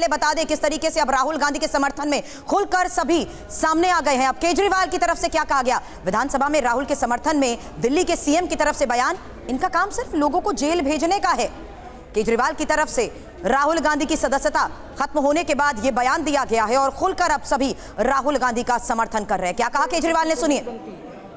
पहले बता दें किस तरीके से अब राहुल गांधी के समर्थन में खुलकर सभी सामने आ गए हैं। अब केजरीवाल की तरफ से क्या कहा गया, विधानसभा में राहुल के समर्थन में दिल्ली के सीएम की तरफ से बयान, इनका काम सिर्फ लोगों को जेल भेजने का है। केजरीवाल की तरफ से राहुल गांधी की सदस्यता खत्म होने के बाद यह बयान दिया गया है और खुलकर अब सभी राहुल गांधी का समर्थन कर रहे हैं। क्या कहा केजरीवाल ने, सुनिए।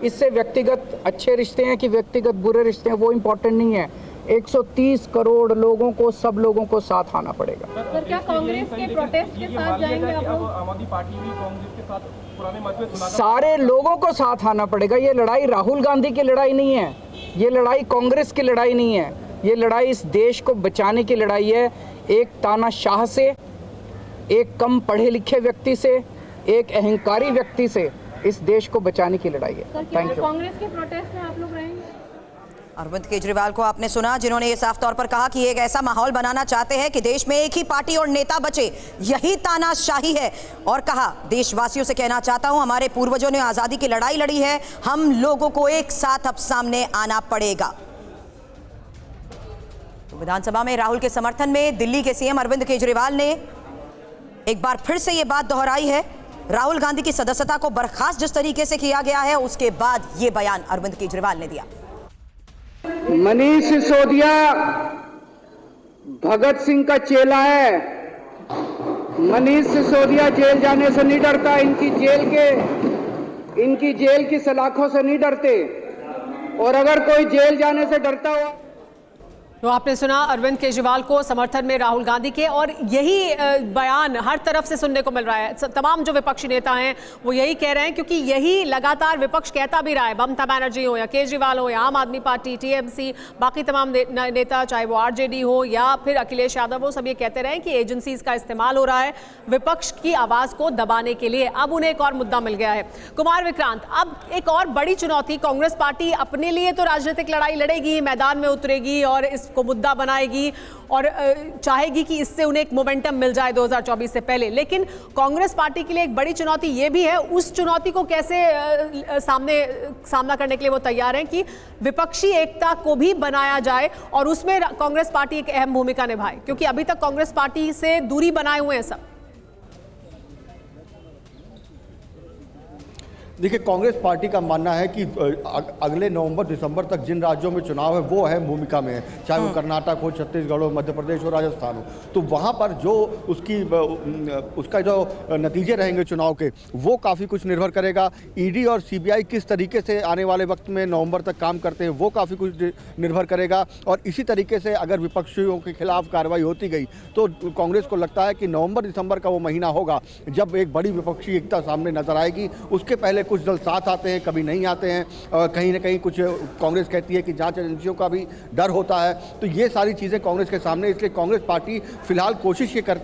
इससे व्यक्तिगत अच्छे रिश्ते हैं कि व्यक्तिगत बुरे रिश्ते हैं, वो इम्पोर्टेंट नहीं है। 130 करोड़ लोगों को, सब लोगों को साथ आना पड़ेगा। सर, क्या कांग्रेस के प्रोटेस्ट के साथ जाएंगे आप लोग? आम आदमी पार्टी भी कांग्रेस के साथ पुराने मतभेद सुना, सारे लोगों को साथ आना पड़ेगा। ये लड़ाई राहुल गांधी की लड़ाई नहीं है, ये लड़ाई कांग्रेस की लड़ाई नहीं है, ये लड़ाई इस देश को बचाने की लड़ाई है। एक तानाशाह से, एक कम पढ़े लिखे व्यक्ति से, एक अहंकारी व्यक्ति से इस देश को बचाने की लड़ाई है। Thank you. कांग्रेस के प्रोटेस्ट में आप लोग रहेंगे? अरविंद केजरीवाल को आपने सुना, जिन्होंने ये साफ तौर पर कहा कि एक ऐसा माहौल बनाना चाहते हैं कि देश में एक ही पार्टी और नेता बचे, यही तानाशाही है। और कहा, देशवासियों से कहना चाहता हूं, हमारे पूर्वजों ने आजादी की लड़ाई लड़ी है, हम लोगों को एक साथ अब सामने आना पड़ेगा। तो विधानसभा में राहुल के समर्थन में दिल्ली के सीएम अरविंद केजरीवाल ने एक बार फिर से ये बात दोहराई है। राहुल गांधी की सदस्यता को बर्खास्त जिस तरीके से किया गया है, उसके बाद ये बयान अरविंद केजरीवाल ने दिया। मनीष सिसोदिया भगत सिंह का चेला है। मनीष सिसोदिया जेल जाने से नहीं डरता, इनकी जेल की सलाखों से नहीं डरते। और अगर कोई जेल जाने से डरता हो। तो आपने सुना अरविंद केजरीवाल को समर्थन में राहुल गांधी के, और यही बयान हर तरफ से सुनने को मिल रहा है। तमाम जो विपक्षी नेता हैं वो यही कह रहे हैं, क्योंकि यही लगातार विपक्ष कहता भी रहा है। ममता बनर्जी हो या केजरीवाल हो या आम आदमी पार्टी, टीएमसी, बाकी तमाम नेता, चाहे वो आरजेडी हो या फिर अखिलेश यादव हो, सब ये कहते रहे कि एजेंसीज का इस्तेमाल हो रहा है विपक्ष की आवाज को दबाने के लिए। अब उन्हें एक और मुद्दा मिल गया है। कुमार विक्रांत, अब एक और बड़ी चुनौती, कांग्रेस पार्टी अपने लिए तो राजनीतिक लड़ाई लड़ेगी, मैदान में उतरेगी और को मुद्दा बनाएगी और चाहेगी कि इससे उन्हें एक मोमेंटम मिल जाए 2024 से पहले। लेकिन कांग्रेस पार्टी के लिए एक बड़ी चुनौती ये भी है, उस चुनौती को कैसे सामना करने के लिए वो तैयार हैं कि विपक्षी एकता को भी बनाया जाए और उसमें कांग्रेस पार्टी एक अहम भूमिका निभाए, क्योंकि अभी तक कांग्रेस पार्टी से दूरी बनाए हुए हैं सब। देखिए, कांग्रेस पार्टी का मानना है कि अगले नवंबर दिसंबर तक जिन राज्यों में चुनाव है वो अहम भूमिका में है, चाहे वो कर्नाटक हो, छत्तीसगढ़ हो, मध्य प्रदेश हो, राजस्थान हो। तो वहाँ पर जो उसका जो नतीजे रहेंगे चुनाव के, वो काफ़ी कुछ निर्भर करेगा। ईडी और सीबीआई किस तरीके से आने वाले वक्त में नवंबर तक काम करते हैं, वो काफ़ी कुछ निर्भर करेगा। और इसी तरीके से अगर विपक्षियों के खिलाफ कार्रवाई होती गई तो कांग्रेस को लगता है कि नवंबर दिसंबर का वो महीना होगा जब एक बड़ी विपक्षी एकता सामने नजर आएगी। उसके पहले कुछ दल साथ आते हैं, कभी नहीं आते हैं, कहीं ना कहीं कुछ कांग्रेस कहती है कि जांच एजेंसियों का भी डर होता है। तो ये सारी चीज़ें कांग्रेस के सामने, इसलिए कांग्रेस पार्टी फिलहाल कोशिश ये कर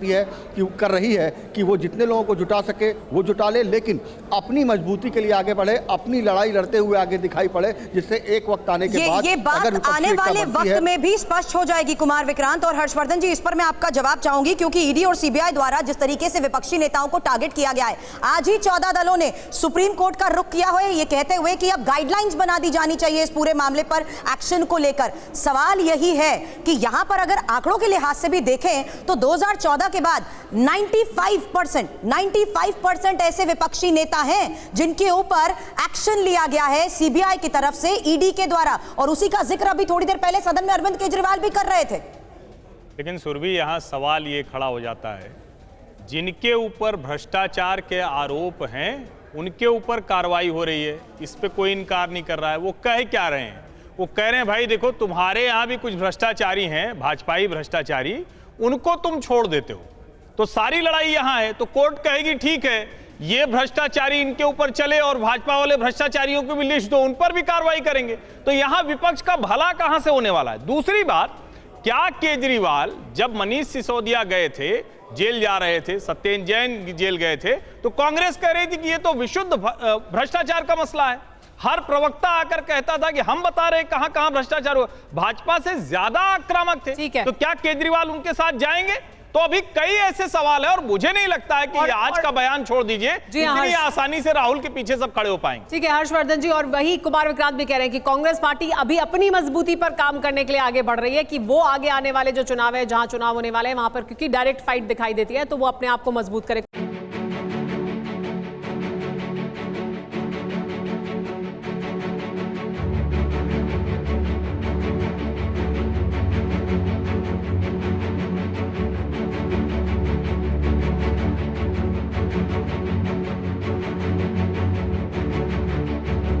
रही है कि वो जितने लोगों को जुटा सके वो जुटा ले, लेकिन अपनी मजबूती के लिए आगे बढ़े, अपनी लड़ाई लड़ते हुए आगे दिखाई पड़े, जिससे एक वक्त आने के बाद ये बात आने वाले वक्त में भी स्पष्ट हो जाएगी। कुमार विक्रांत और हर्षवर्धन जी, इस पर मैं आपका जवाब चाहूंगी, क्योंकि ईडी और सीबीआई द्वारा जिस तरीके से विपक्षी नेताओं को टारगेट किया गया है, आज ही 14 दलों ने सुप्रीम कोर्ट का रुख किया है, ये कहते हुए कि अब गाइडलाइंस बना दी जानी चाहिए इस पूरे मामले पर एक्शन को लेकर। सवाल यही है कि यहां पर अगर आंकड़ों के लिहाज से भी देखें तो 2014 के बाद 95% ऐसे विपक्षी नेता हैं जिनके ऊपर एक्शन लिया गया है सीबीआई की तरफ से, ईडी के द्वारा, और उसी का जिक्र अभी थोड़ी देर पहले सदन में अरविंद केजरीवाल भी कर रहे थे। लेकिन सुरभि, यहां सवाल ये खड़ा हो जाता है, जिनके ऊपर भ्रष्टाचार के आरोप हैं उनके ऊपर कार्रवाई हो रही है, इस पे कोई इनकार नहीं कर रहा है। वो कह क्या रहे हैं? वो कह रहे हैं भाई देखो, तुम्हारे यहाँ भी कुछ भ्रष्टाचारी हैं, भाजपाई भ्रष्टाचारी, उनको तुम छोड़ देते हो, तो सारी लड़ाई यहाँ है। तो कोर्ट कहेगी ठीक है, ये भ्रष्टाचारी इनके ऊपर चले और भाजपा वाले भ्रष्टाचारियों को भी लिस्ट दो, उन पर भी कार्रवाई करेंगे। तो यहाँ विपक्ष का भला कहाँ से होने वाला है? दूसरी बात, क्या केजरीवाल जब मनीष सिसोदिया गए थे, जेल जा रहे थे, सत्येंद्र जैन जेल गए थे, तो कांग्रेस कह रही थी कि ये तो विशुद्ध भ्रष्टाचार का मसला है। हर प्रवक्ता आकर कहता था कि हम बता रहे कहां कहां भ्रष्टाचार हुआ। भाजपा से ज्यादा आक्रामक थे। तो क्या केजरीवाल उनके साथ जाएंगे? तो अभी कई ऐसे सवाल है और मुझे नहीं लगता है कि आज का बयान छोड़ दीजिए, जी हाँ, इतनी आसानी से राहुल के पीछे सब खड़े हो पाएंगे। ठीक है हर्षवर्धन जी, और वही कुमार विक्रांत भी कह रहे हैं कि कांग्रेस पार्टी अभी अपनी मजबूती पर काम करने के लिए आगे बढ़ रही है, कि वो आगे आने वाले जो चुनाव है, जहां चुनाव होने वाले हैं वहां पर क्योंकि डायरेक्ट फाइट दिखाई देती है, तो वो अपने आप को मजबूत करे।